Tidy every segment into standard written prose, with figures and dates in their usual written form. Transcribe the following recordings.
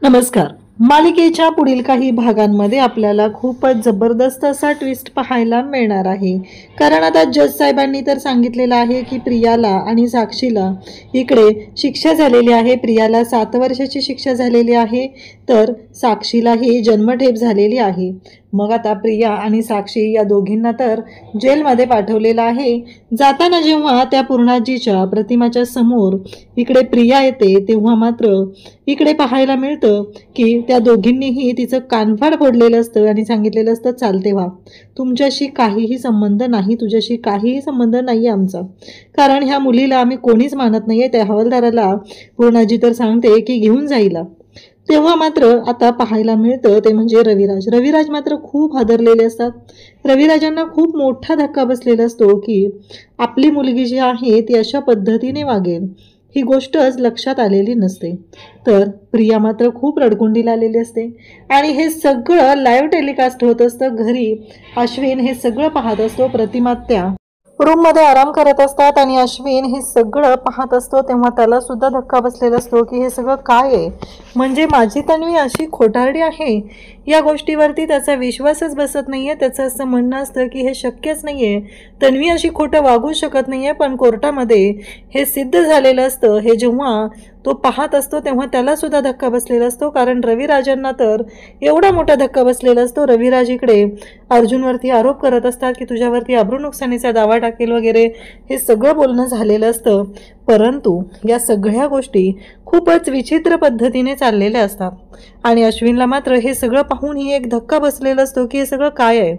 नमस्कार. मालिकेच्या पुढील काही भागांमध्ये आपल्याला खूपच जबरदस्त असा ट्विस्ट पाहायला मिळणार आहे. कारण आता जज साहेबांनी तर सांगितलेलं आहे की प्रियाला आणि साक्षीला इकडे शिक्षा झालेली आहे. प्रियाला 7 वर्षाची शिक्षा झालेली आहे, तर साक्षीलाही जन्मठेप झालेली आहे. मग आता प्रिया आणि साक्षी या दोघींना तर जेलमध्ये पाठवलेलं आहे. जाताना जेव्हा त्या पूर्णाजीच्या प्रतिमाच्या समोर इकडे प्रिया येते, तेव्हा मात्र इकडे पाहायला मिळतं की त्या दोघींनीही तिचं कानफाड फोडलेलं असतं आणि सांगितलेलं असतं, चालते व्हा, तुमच्याशी काहीही संबंध नाही, तुझ्याशी काहीही संबंध नाही आमचा. कारण ह्या मुलीला आम्ही कोणीच मानत नाहीये. त्या हवालदाराला पूर्णाजी तर सांगते की घेऊन जाईला. तेव्हा मात्र आता पाहायला मिळतं ते म्हणजे रविराज मात्र खूप हादरलेले असतात. रविराजांना खूप मोठा धक्का बसलेला असतो की आपली मुलगी जी आहे ती अशा पद्धतीने वागेल ही गोष्टच लक्षात आलेली नसते. तर प्रिया मात्र खूप रडकुंडीला आलेली असते आणि हे सगळं लाईव्ह टेलिकास्ट होत असतं. घरी अश्विन हे सगळं पाहत असतो. प्रतिमात्या रूममध्ये आराम करत असतात आणि अश्विन हे सगळं पाहत असतो. तेव्हा त्याला सुद्धा धक्का बसलेला असतो की हे सगळं काय आहे, म्हणजे माझी तन्वी अशी खोटारडी आहे या गोष्टीवरती त्याचा विश्वासच बसत नाहीये. त्याचं असं म्हणणं असतं की हे शक्यच नाहीये, तन्वी अशी खोटं वागू शकत नाहीये. पण कोर्टामध्ये हे सिद्ध झालेलं असतं. हे जेव्हा तो पाहत असतो तेव्हा त्याला सुद्धा धक्का बसलेला असतो. कारण रविराजांना तर एवढा मोठा धक्का बसलेला असतो. रविराज इकडे अर्जुनवरती आरोप करत असतात की तुझ्यावरती अब्रू नुकसानीचा दावा टाकेल वगैरे, हे सगळं बोलणं झालेलं असतं. परंतु या सगळ्या गोष्टी खूपच विचित्र पद्धतीने चाललेल्या असतात आणि अश्विनला मात्र हे सगळं पाहून ही एक धक्का बसलेला असतो की हे सगळं काय आहे,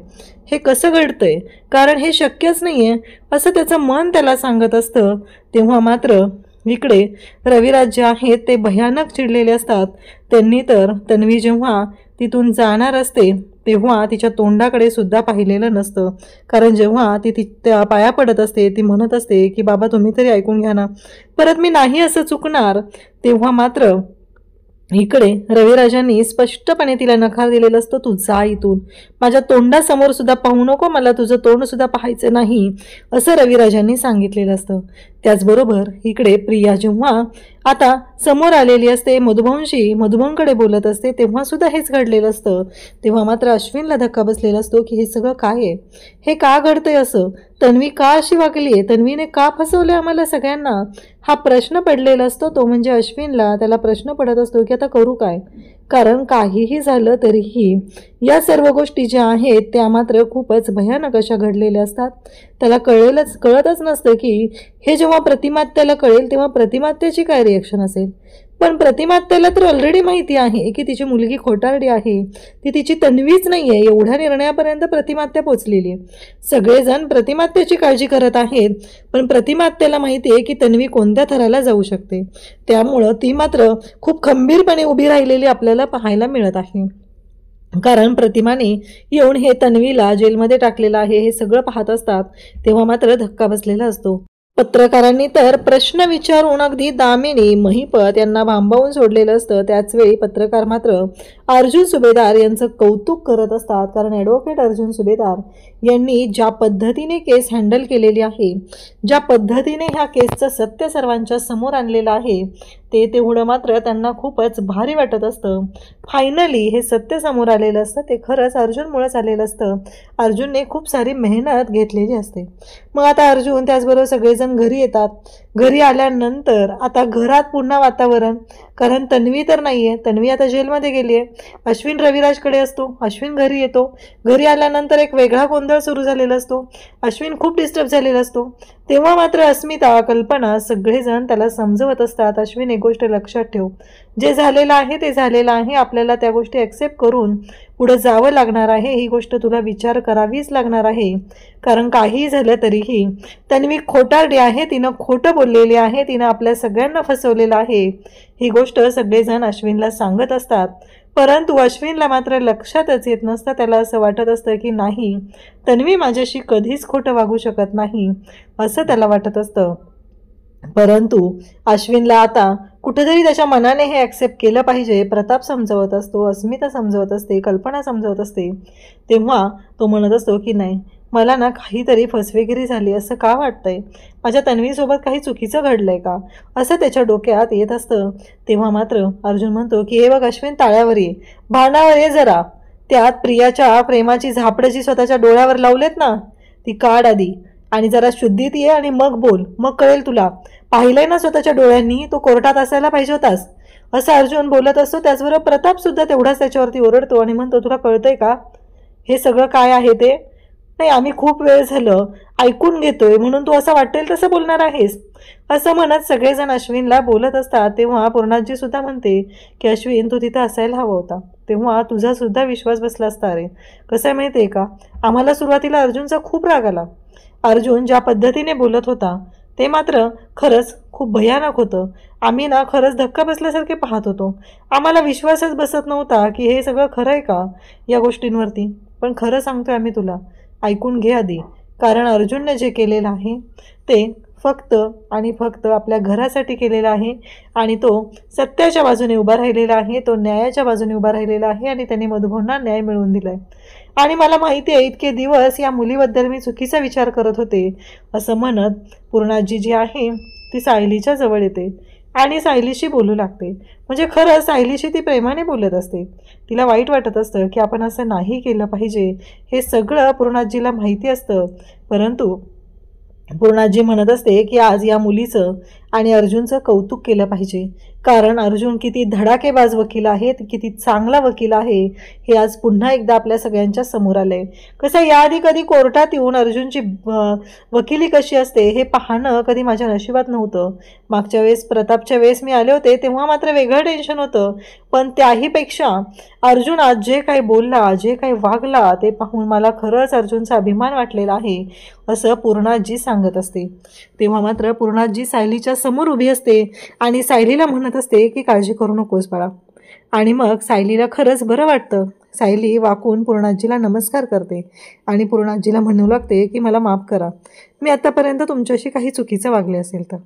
हे कसं घडतंय, कारण हे शक्यच नाहीये असं त्याचं मन त्याला सांगत असतं. तेव्हा मात्र इकडे रविराज जे आहेत ते भयानक चिडलेले असतात. त्यांनी तर तन्वी जेव्हा तिथून जाणार असते तेव्हा तिच्या तोंडाकडे सुद्धा पाहिलेलं नसतं. कारण जेव्हा ती त्या पाया पडत असते, ती म्हणत असते की बाबा तुम्ही तरी ऐकून घ्या ना, परत मी नाही असं चुकणार, तेव्हा मात्र इकडे रविराजांनी स्पष्टपणे तिला नकार दिलेला असतो, तू जा इथून, माझ्या तोंडासमोर सुद्धा पाहू नको, मला तुझं तोंड सुद्धा पाहायचं नाही, असं रविराजांनी सांगितलेलं असतं. त्याचबरोबर इकडे प्रिया जेव्हा आता समोर आलेली असते, मधुभाऊंकडे बोलत असते, तेव्हा सुद्धा हेच घडलेलं असतं. तेव्हा मात्र अश्विनला धक्का बसलेला असतो की हे सगळं काय आहे, हे का घडतंय असं, तन्वी का अशी वागली आहे, तन्वीने का फसवले आम्हाला सगळ्यांना, हा प्रश्न पडलेला असतो. तो म्हणजे अश्विनला त्याला प्रश्न पडत असतो की आता करू काय. कारण काहीही झालं तरीही या सर्व गोष्टी ज्या आहेत त्या मात्र खूपच भयानक अशा घडलेल्या असतात. त्याला कळतच नसतं की हे जेव्हा प्रतिमात्याला कळेल तेव्हा प्रतिमात्याची काय रिॲक्शन असेल. पण प्रतिमात्याला तर ऑलरेडी माहिती आहे की तिची मुलगी खोटारडी आहे, ती तिची तन्वीच नाही आहे. एवढ्या निर्णयापर्यंत प्रतिमात्या पोचलेली आहे. सगळेजण प्रतिमात्याची काळजी करत आहेत, पण प्रतिमात्याला माहिती आहे की तन्वी कोणत्या थराला जाऊ शकते. त्यामुळं ती मात्र खूप खंबीरपणे उभी राहिलेली आपल्याला पाहायला मिळत आहे. कारण प्रतिमाने येऊन हे तन्वीला जेलमध्ये टाकलेलं आहे हे सगळं पाहत असतात. तेव्हा मात्र धक्का बसलेला असतो. पत्रकारांनी तर प्रश्न विचारून अगदी दामिनी महिपत यांना भांबावून सोडलेलं असतं. त्याचवेळी पत्रकार मात्र अर्जुन सुभेदार यांचं कौतुक करत असतात. कारण ॲडव्होकेट अर्जुन सुभेदार यांनी ज्या पद्धतीने केस हँडल केलेली आहे, ज्या पद्धतीने ह्या केसचं सत्य सर्वांच्या समोर आणलेलं आहे, ते तेवढं मात्र त्यांना खूपच भारी वाटत असतं. फायनली हे सत्य समोर आलेलं असतं, ते खरंच अर्जुनमुळेच आलेलं असतं. अर्जुनने खूप सारी मेहनत घेतलेली असते. मग आता अर्जुन त्याचबरोबर सगळेजण घरी येतात. घरी आल्यानंतर आता घरात पुन्हा वातावरण, कारण तन्वी तर नाही आहे, तन्वी आता जेलमध्ये गेली आहे. अश्विन रविराजकडे असतो, अश्विन घरी येतो. घरी आल्यानंतर एक वेगळा गोंधळ सुरू झालेला असतो. अश्विन खूप डिस्टर्ब झालेला असतो. तेव्हा मात्र अस्मिता, कल्पना सगळेजण त्याला समजवत असतात, अश्विन एक गोष्ट लक्षात ठेव, जे झालेलं आहे ते झालेलं आहे, आपल्याला त्या गोष्टी ॲक्सेप्ट करून पुढं जावं लागणार आहे, ही गोष्ट तुला विचार करावीच लागणार आहे. कारण काहीही झालं तरीही तन्वी खोटारडी आहे, तिनं खोटं बोललेली आहे, तिनं आपल्या सगळ्यांना फसवलेलं आहे, ही गोष्ट सगळेजण अश्विनला सांगत असतात. परंतु अश्विनला मात्र लक्षातच येत नसतं. त्याला असं वाटत असतं की नाही, तन्वी माझ्याशी कधीच खोटं वागू शकत नाही असं त्याला वाटत असतं. परंतु अश्विनला आता कुठेतरी त्याच्या मनाने हे ॲक्सेप्ट केलं पाहिजे. प्रताप समजवत असतो, अस्मिता समजवत असते, कल्पना समजवत असते. तेव्हा तो म्हणत असतो की नाही, मला ना काहीतरी फसवेगिरी झाली असं का वाटतंय, माझ्या तन्वीसोबत काही चुकीचं घडलंय का, असं त्याच्या डोक्यात येत असतं. तेव्हा मात्र अर्जुन म्हणतो की हे बघ अश्विन, ताळ्यावर ये, भानावर ये जरा. त्यात प्रियाच्या प्रेमाची झापडं जी स्वतःच्या डोळ्यावर लावलेत ना ती काढ आधी, आणि जरा शुद्धीत ये आणि मग बोल, मग कळेल तुला. पाहिलंय ना स्वतःच्या डोळ्यांनी, तो कोर्टात असायला पाहिजे होतास, असं अर्जुन बोलत असतो. त्याचबरोबर प्रताप सुद्धा तेवढाच त्याच्यावरती ओरडतो आणि म्हणतो तुला कळतंय का हे सगळं काय आहे ते? नाही, आम्ही खूप वेळ झालं ऐकून घेतोय म्हणून तू असं वाटेल तसं बोलणार आहेस, असं म्हणत सगळेजण अश्विनला बोलत असतात. तेव्हा पूर्णाजी सुद्धा म्हणते की अश्विन, तू तिथं असायला हवा होता, तेव्हा तुझा सुद्धा विश्वास बसला असता रे. कसं आहे माहिती आहे का, आम्हाला सुरुवातीला अर्जुनचा खूप राग आला. अर्जुन ज्या पद्धतीने बोलत होता ते मात्र खरंच खूप भयानक होतं. आम्ही ना खरंच धक्का बसल्यासारखे पाहत होतो. आम्हाला विश्वासच बसत नव्हता की हे सगळं खरं आहे का या गोष्टींवरती. पण खरं सांगतोय आम्ही तुला, ऐकून घे आधी. कारण अर्जुनने जे केलेलं आहे ते फक्त आणि फक्त आपल्या घरासाठी केलेलं आहे आणि तो सत्याच्या बाजूने उभा राहिलेला आहे, तो न्यायाच्या बाजूने उभा राहिलेला आहे आणि त्याने मधुभाऊंना न्याय मिळवून दिलाय. आणि मला माहिती आहे इतके दिवस या मुलीबद्दल मी चुकीचा विचार करत होते, असं म्हणत पूर्णाजी जी आहे ती सायलीच्या जवळ येते आणि सायलीशी बोलू लागते. म्हणजे खरं सायलीशी ती प्रेमाने बोलत असते. तिला वाईट वाटत असतं की आपण असं नाही केलं पाहिजे, हे सगळं पूर्णाजीला माहिती असतं. परंतु पूर्णाजी म्हणत असते की आज या मुलीचं आणि अर्जुनचं कौतुक केलं पाहिजे, कारण अर्जुन किती धडाकेबाज वकील आहे, किती चांगला वकील आहे हे आज पुन्हा एकदा आपल्या सगळ्यांच्या समोर आलंय. कसं याआधी कधी कोर्टात येऊन अर्जुनची वकिली कशी असते हे पाहणं कधी माझ्या नशिबात नव्हतं. मागच्या वेळेस प्रतापच्या वेळेस मी आले होते तेव्हा मात्र वेगळं टेन्शन होतं, पण त्याहीपेक्षा अर्जुन आज जे काही बोलला, जे काही वागला ते पाहून मला खरंच अर्जुनचा अभिमान वाटलेला आहे, असं पूर्णाजी सांगत असते. तेव्हा मात्र पूर्णाजी सायलीच्या समोर उभी असते आणि सायलीला म्हणत असते की काळजी करू नकोस बाळा. आणि मग सायलीला खरंच बरं वाटतं. सायली वाकून पूर्णाजीला नमस्कार करते आणि पूर्णाजीला म्हणू लागते की मला माफ करा, मी आतापर्यंत तुमच्याशी काही चुकीचं वागले असेल तर.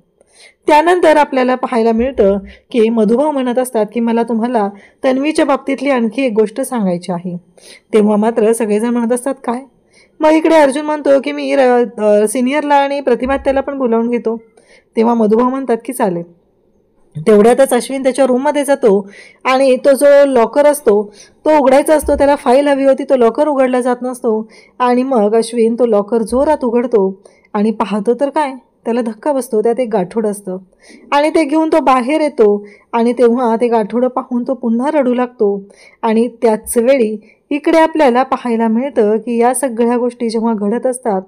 त्यानंतर आपल्याला पाहायला मिळतं की मधुभाऊ म्हणत असतात की मला तुम्हाला तन्वीच्या बाबतीतली आणखी एक गोष्ट सांगायची आहे. तेव्हा मात्र सगळेजण म्हणत असतात काय? मग इकडे अर्जुन म्हणतो की मी सिनियरला आणि प्रतिभात्याला पण बोलावून घेतो. तेव्हा मधुभाऊ म्हणतात की चालेल. तेवढ्यातच अश्विन त्याच्या रूममध्ये जातो आणि तो जो लॉकर असतो तो उघडायचा असतो, त्याला फाईल हवी होती, तो लॉकर उघडला जात नसतो आणि मग अश्विन तो लॉकर जोरात उघडतो आणि पाहतो तर काय, त्याला धक्का बसतो. त्यात एक गाठोड असतं आणि ते घेऊन तो बाहेर येतो आणि तेव्हा ते गाठोडं पाहून तो पुन्हा रडू लागतो. आणि त्याच वेळी इकडे आपल्याला पाहायला मिळतं की या सगळ्या गोष्टी जेव्हा घडत असतात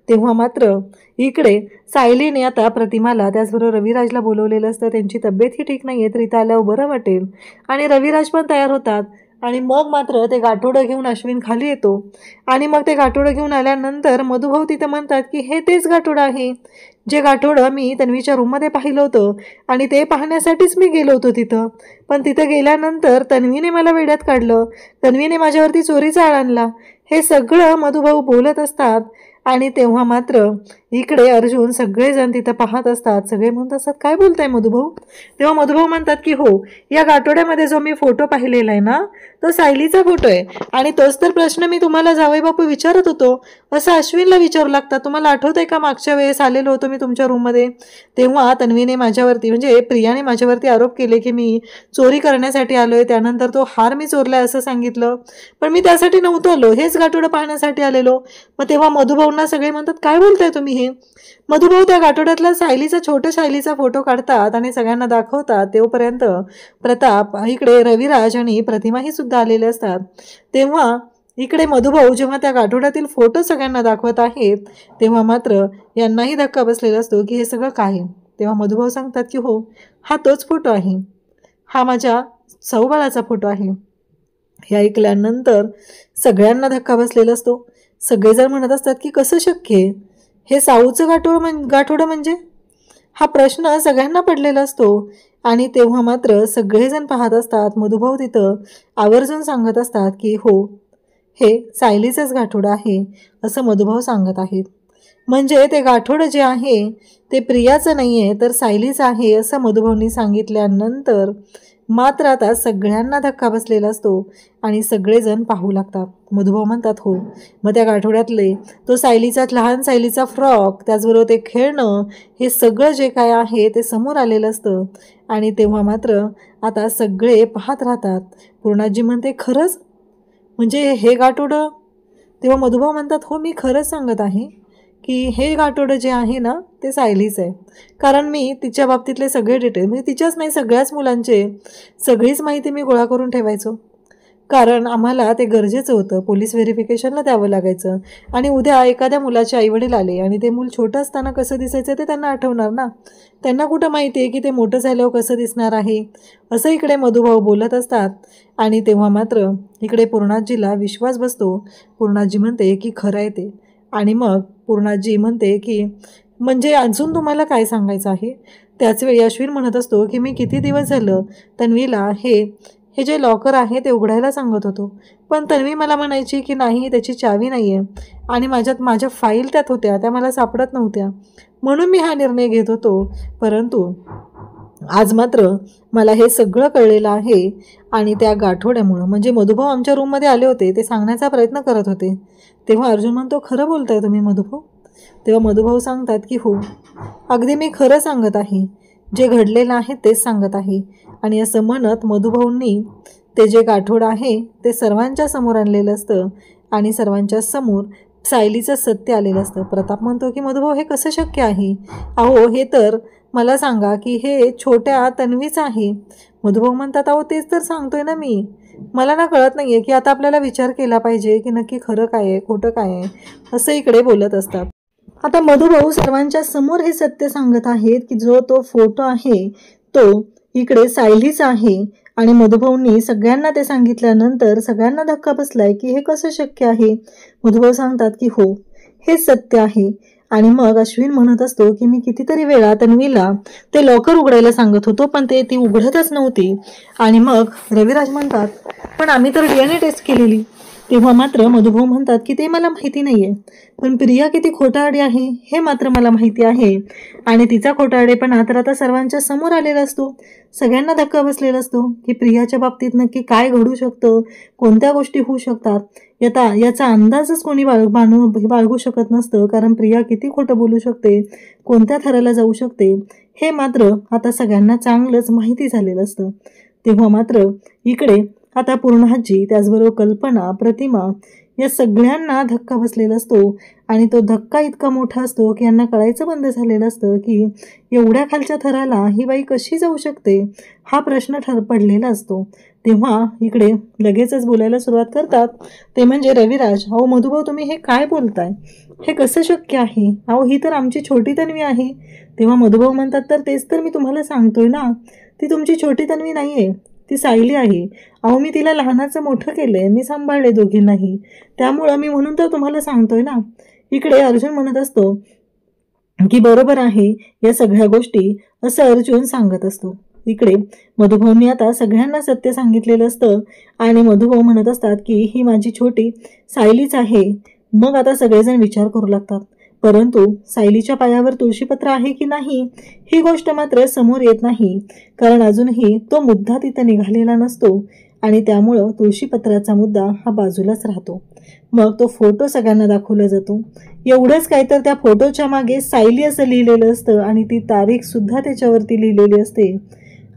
तेव्हा मात्र इकडे सायलीने आता प्रतिमाला त्याचबरोबर रविराजला बोलवलेलं असतं. त्यांची तब्येतही ठीक नाही आहे, तर इथं आल्यावर बरं वाटेल आणि रविराज पण तयार होतात. आणि मग मात्र ते गाठोडं घेऊन अश्विन खाली येतो आणि मग ते गाठोडं घेऊन आल्यानंतर मधुभाऊ तिथं म्हणतात की हे तेच गाठोडं आहे जे गाठोडं मी तन्वीच्या रूममध्ये पाहिलं होतं आणि ते पाहण्यासाठीच मी गेलो होतो तिथं. पण तिथं गेल्यानंतर तन्वीने मला वेड्यात काढलं, तन्वीने माझ्यावरती चोरीचा आळ आणला, हे सगळं मधुभाऊ बोलत असतात. आणि तेव्हा मात्र इकडे अर्जुन सगळेजण तिथं पाहत असतात. सगळे म्हणत असतात काय बोलताय मधुभाऊ? तेव्हा मधुभाऊ म्हणतात की हो, या गाठोड्यामध्ये जो मी फोटो पाहिलेला आहे ना तो सायलीचा फोटो आहे आणि तोच तर प्रश्न मी तुम्हाला जावई बापू विचारत होतो, असं अश्विनला विचारू लागतात. तुम्हाला आठवतंय का मागच्या वेळेस आलेलो होतो मी तुमच्या रूममध्ये, तेव्हा तन्वीने माझ्यावरती म्हणजे प्रियाने माझ्यावरती आरोप केले की मी चोरी करण्यासाठी आलोय, त्यानंतर तो हार मी चोरलाय असं सांगितलं, पण मी त्यासाठी नव्हतो आलो, हेच गाठोडं पाहण्यासाठी आलेलो. मग तेव्हा मधुभाऊंना सगळे म्हणतात काय बोलताय तुम्ही हे? मधुभाऊ त्या गाठोड्यातला छोट्या सायलीचा फोटो काढतात आणि सगळ्यांना दाखवतात. तेव्हापर्यंत प्रताप, इकडे रविराज आणि प्रतिमाही सुद्धा आलेले असतात. तेव्हा इकडे मधुभाऊ जेव्हा त्या गाठोड्यातील फोटो सगळ्यांना दाखवत आहेत तेव्हा मात्र यांनाही धक्का बसलेला असतो की हे सगळं काय. तेव्हा मधुभाऊ सांगतात की हो, हा तोच फोटो आहे, हा माझ्या सौबाळाचा फोटो आहे. हे ऐकल्यानंतर सगळ्यांना धक्का बसलेला असतो. सगळेजण म्हणत असतात की कसं शक्य आहे, हे साऊचं गाठोडं म्हणजे? हा प्रश्न सगळ्यांना पडलेला असतो. आणि तेव्हा मात्र सगळेजण पाहत असतात. मधुभाऊ तिथं आवर्जून सांगत असतात की हो, हे सायलीचंच गाठोडं आहे असं मधुभाऊ सांगत आहेत. म्हणजे ते गाठोडं जे आहे ते प्रियाचं नाही आहे तर सायलीचं आहे असं मधुभाऊंनी सांगितल्यानंतर मात्र आता सगळ्यांना धक्का बसलेला असतो आणि सगळेजण पाहू लागतात. मधुभाऊ म्हणतात हो. मग त्या गाठोड्यातले तो सायलीचा लहान सायलीचा फ्रॉक, त्याचबरोबर ते खेळणं, हे सगळं जे काय आहे ते समोर आलेलं असतं. आणि तेव्हा मात्र आता सगळे पाहत राहतात. पूर्णाजी म्हणते खरंच, म्हणजे हे गाठोडं? तेव्हा मधुभाऊ म्हणतात हो, मी खरंच सांगत आहे की हे गाठोडं जे आहे ना ते सायलीच आहे. कारण मी तिच्या बाबतीतले सगळे डिटेल, म्हणजे तिच्याच नाही सगळ्याच मुलांचे सगळीच माहिती मी गोळा करून ठेवायचो. कारण आम्हाला ते गरजेचं होतं, पोलीस व्हेरिफिकेशनला द्यावं लागायचं. आणि उद्या एखाद्या मुलाचे आईवडील आले आणि ते मूल छोटं असताना कसं दिसायचं ते त्यांना आठवणार ना. त्यांना कुठं माहिती आहे की ते मोठं झाल्यावर कसं दिसणार आहे. असं इकडे मधुभाऊ बोलत असतात. आणि तेव्हा मात्र इकडे पूर्णाजीला विश्वास बसतो. पूर्णाजी म्हणते की खरं आहे ते. आणि मग पूर्णाजी म्हणते की म्हणजे अजून तुम्हाला काय सांगायचं आहे. त्याचवेळी अश्विन म्हणत असतो की मी किती दिवस झालं तन्वीला हे जे लॉकर आहे ते उघडायला सांगत होतो, पण तन्वी मला म्हणायची की नाही त्याची चावी नाही आहे आणि माझ्या फाईल त्यात होत्या, त्या मला सापडत नव्हत्या, म्हणून मी हा निर्णय घेत होतो. परंतु आज मात्र मला हे सगळं कळलेलं आहे. आणि त्या गाठोड्यामुळं, म्हणजे मधुभाऊ आमच्या रूममध्ये आले होते, ते सांगण्याचा प्रयत्न करत होते. तेव्हा अर्जुन म्हणतो खरं बोलताय तुम्ही मधुभाऊ? तेव्हा मधुभाऊ सांगतात की हो, अगदी मी खरं सांगत आहे, जे घडलेलं आहे तेच सांगत आहे. आणि असं म्हणत मधुभाऊंनी ते जे गाठोडं आहे ते सर्वांच्या समोर आणलेलं असतं आणि सर्वांच्या समोर सायलीचं सत्य आलेलं असतं. प्रताप म्हणतो की मधुभाऊ हे कसं शक्य आहे? अहो हे तर मला सांगा की हे छोट्या तन्वीचं आहे. मधुभाऊ म्हणतात अहो तेच तर सांगतोय ना मी, मला ना कळत नाही आहे की आता आपल्याला विचार केला पाहिजे की नक्की खरं काय आहे खोटं काय आहे, असं इकडे बोलत असतात. आता मधुभाऊ सर्वांच्या समोर हे सत्य सांगत आहेत की जो तो फोटो आहे तो इकडे सायलीचा आहे. आणि मधुभाऊंनी सगळ्यांना ते सांगितल्यानंतर सगळ्यांना धक्का बसलाय की हे कसं शक्य आहे. मधुभाऊ सांगतात की हो, हे सत्य आहे. आणि मग अश्विन म्हणत असतो की मी कितीतरी वेळा तन्वीला ते लॉकर उघडायला सांगत होतो, पण ती उघडतच नव्हती. आणि मग रविराज म्हणतात पण आम्ही तर DNA टेस्ट केलेली. तेव्हा मात्र मधुभाऊ म्हणतात की ते मला माहिती नाही आहे, पण प्रिया किती खोटारडी आहे हे मात्र मला माहिती आहे. आणि तिचा खोटारडेपणा तर आता सर्वांच्या समोर आलेला असतो. सगळ्यांना धक्का बसलेला असतो की प्रियाच्या बाबतीत नक्की काय घडू शकतं, कोणत्या गोष्टी होऊ शकतात. याचा अंदाजच कोणी बाळगू शकत नसतं. कारण प्रिया किती खोटं बोलू शकते, कोणत्या थराला जाऊ शकते, हे मात्र आता सगळ्यांना चांगलंच माहिती झालेलं असतं. तेव्हा मात्र इकडे आता पूर्णाजी, त्याचबरोबर कल्पना, प्रतिमा, या सगळ्यांना धक्का बसलेला असतो. आणि तो धक्का इतका मोठा असतो की यांना कळायचं बंद झालेलं असतं की एवढ्या खालच्या थराला ही बाई कशी जाऊ शकते, हा प्रश्न पडलेला असतो. तेव्हा इकडे लगेचच बोलायला सुरुवात करतात ते म्हणजे रविराज. अहो मधुभाऊ तुम्ही हे काय बोलताय, हे कसं शक्य आहे? अहो ही तर आमची छोटी तन्वी आहे. तेव्हा मधुभाऊ म्हणतात तर तेच तर मी तुम्हाला सांगतोय ना, ती तुमची छोटी तन्वी नाही आहे, ती सायली आहे. अहो मी तिला लहानाचं मोठं केलंय, मी सांभाळले दोघींनाही, त्यामुळं मी म्हणून तर तुम्हाला सांगतोय ना. इकडे अर्जुन म्हणत असतो की बरोबर आहे या सगळ्या गोष्टी, असं अर्जुन सांगत असतो. इकडे मधुभाऊंनी आता सगळ्यांना सत्य सांगितलेलं असतं. आणि मधुभाऊ म्हणत असतात की ही माझी छोटी सायलीच आहे. मग आता सगळेजण विचार करू लागतात, परंतु सायलीच्या पायावर तुळशीपत्र आहे की नाही ही गोष्ट मात्र समोर येत नाही. कारण अजूनही तो मुद्दा तिथं निघालेला नसतो आणि त्यामुळं तुळशीपत्राचा मुद्दा हा बाजूलाच राहतो. मग तो फोटो सगळ्यांना दाखवला जातो. एवढंच काय तर त्या फोटोच्या मागे सायली असं लिहिलेलं असतं आणि ती तारीख सुद्धा त्याच्यावरती लिहिलेली असते.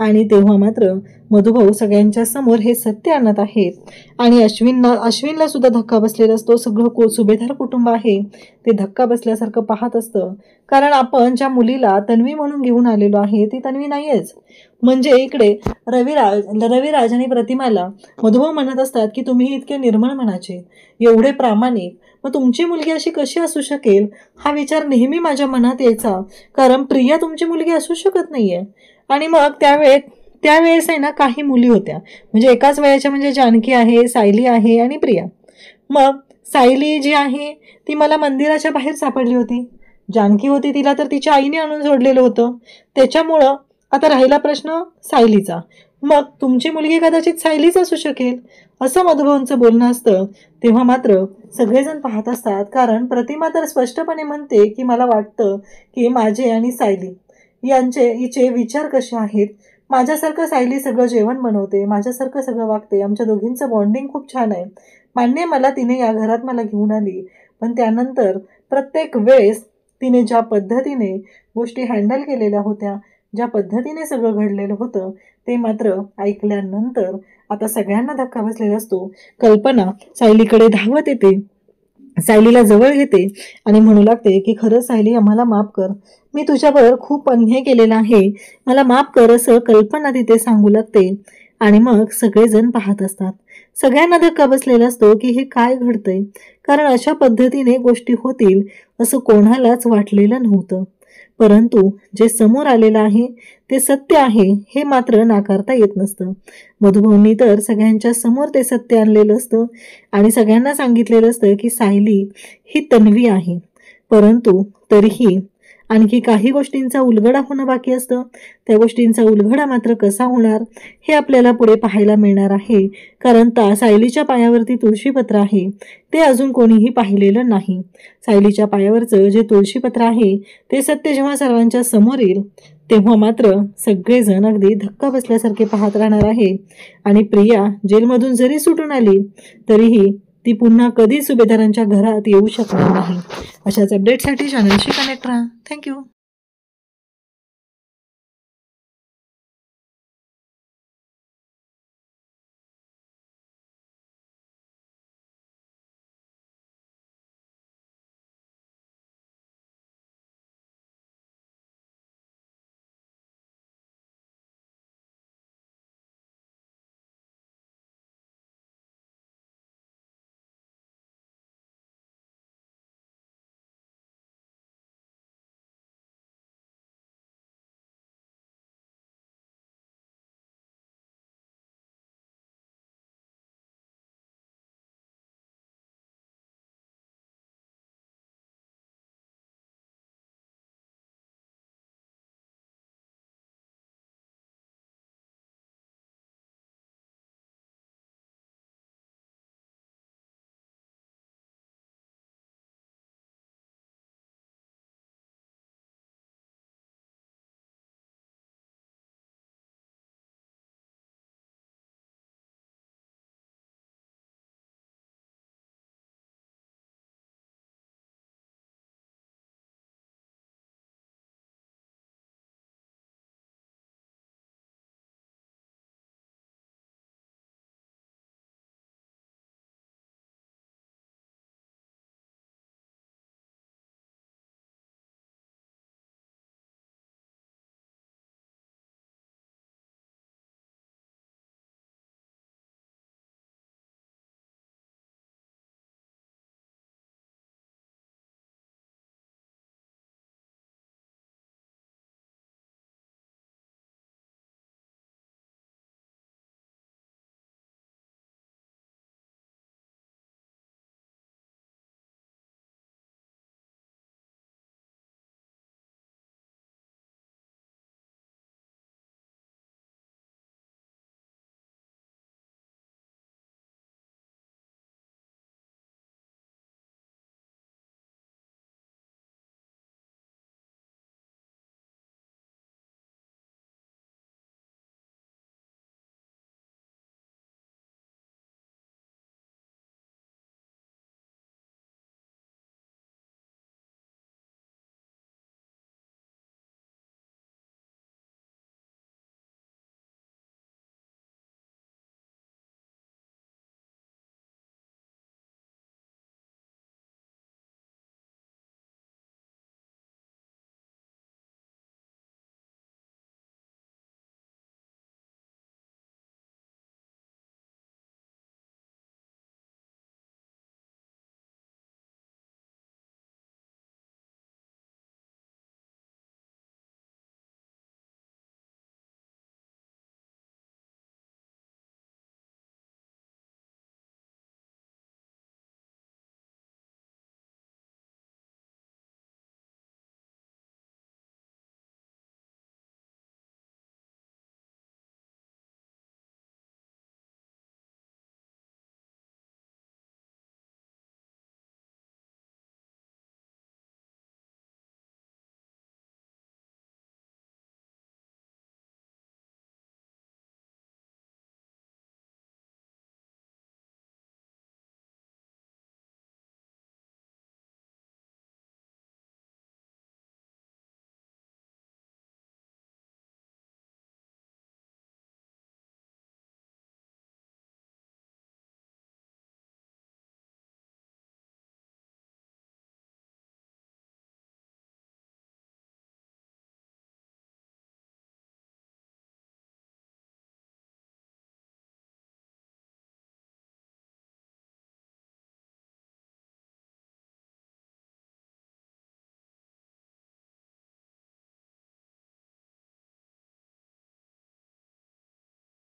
आणि तेव्हा मात्र मधुभाऊ सगळ्यांच्या समोर हे सत्य आणत आहेत. आणि अश्विनला सुद्धा धक्का बसलेला असतो. सगळं सुभेदार कुटुंब आहे ते धक्का बसल्यासारखं पाहत असतं. कारण आपण ज्या तन्वी म्हणून घेऊन आलेलो आहे ती तन्वी नाहीयेच. म्हणजे इकडे रविराज आणि प्रतिमाला मधुभाऊ म्हणत असतात की तुम्ही इतके निर्मळ मनाचे, एवढे प्रामाणिक, मग तुमची मुलगी अशी कशी असू शकेल हा विचार नेहमी माझ्या मनात यायचा. कारण प्रिया तुमची मुलगी असू शकत नाहीये. आणि मग त्यावेळेस आहे ना काही मुली होत्या, म्हणजे एकाच वयाच्या, म्हणजे जानकी आहे, सायली आहे आणि प्रिया. मग सायली जी आहे ती मला मंदिराच्या बाहेर सापडली होती. जानकी होती तिला तर तिच्या आईने आणून सोडलेलं होतं. त्याच्यामुळं आता राहिला प्रश्न सायलीचा. मग तुमची मुलगी कदाचित सायलीच असू शकेल असं मधुभाऊंचं बोलणं असतं. तेव्हा मात्र सगळेजण पाहत असतात. कारण प्रतिमा तर स्पष्टपणे म्हणते की मला वाटतं की माझे आणि सायली हिचे विचार कसे आहेत, माझ्यासारखं सायली सगळं जेवण बनवते, माझ्यासारखं सगळं वागते, आमच्या दोघींचं बॉन्डिंग खूप छान आहे. मान्य मला तिने या घरात मला घेऊन आली, पण त्यानंतर प्रत्येक वेळेस तिने ज्या पद्धतीने गोष्टी हँडल केलेल्या होत्या, ज्या पद्धतीने सगळं घडलेलं होतं, ते मात्र ऐकल्यानंतर आता सगळ्यांना धक्का बसलेला असतो. कल्पना सायलीकडे धावत येते, सायलीला जवळ घेते आणि म्हणू लागते की खरंच सायली, आम्हाला माफ कर, मी तुझ्यावर खूप अन्याय केलेला आहे, मला माफ कर, असं कल्पना तिथे सांगू लागते. आणि मग सगळेजण पाहत असतात. सगळ्यांना धक्का बसलेला असतो की हे काय घडतंय, कारण अशा पद्धतीने गोष्टी होतील असं कोणालाच वाटलेलं नव्हतं. परंतु जे समोर आलेलं आहे ते सत्य आहे हे मात्र नाकारता येत नसतं. मधुभाऊंनी तर सगळ्यांच्या समोर ते सत्य आणलेलं असतं आणि सगळ्यांना सांगितलेलं असतं की सायली ही तन्वी आहे. परंतु तरीही आणखी काही गोष्टींचा उलगडा होणं बाकी असतं. त्या गोष्टींचा उलगडा मात्र कसा होणार हे आपल्याला पुढे पाहायला मिळणार आहे, कारण सायलीच्या पायावरती तुळशीपत्र आहे ते अजून कोणीही पाहिलेलं नाही. सायलीच्या पायावरचं जे तुळशीपत्र आहे ते सत्य जेव्हा सर्वांच्या समोर येईल तेव्हा मात्र सगळेजण अगदी धक्का बसल्यासारखे पाहत राहणार आहे. आणि प्रिया जेलमधून जरी सुटून आली तरीही ती पुन्हा कधी सुभेदारांच्या घरात येऊ शकणार नाही. अशाच अपडेटसाठी चॅनलशी कनेक्ट राहा. थँक्यू.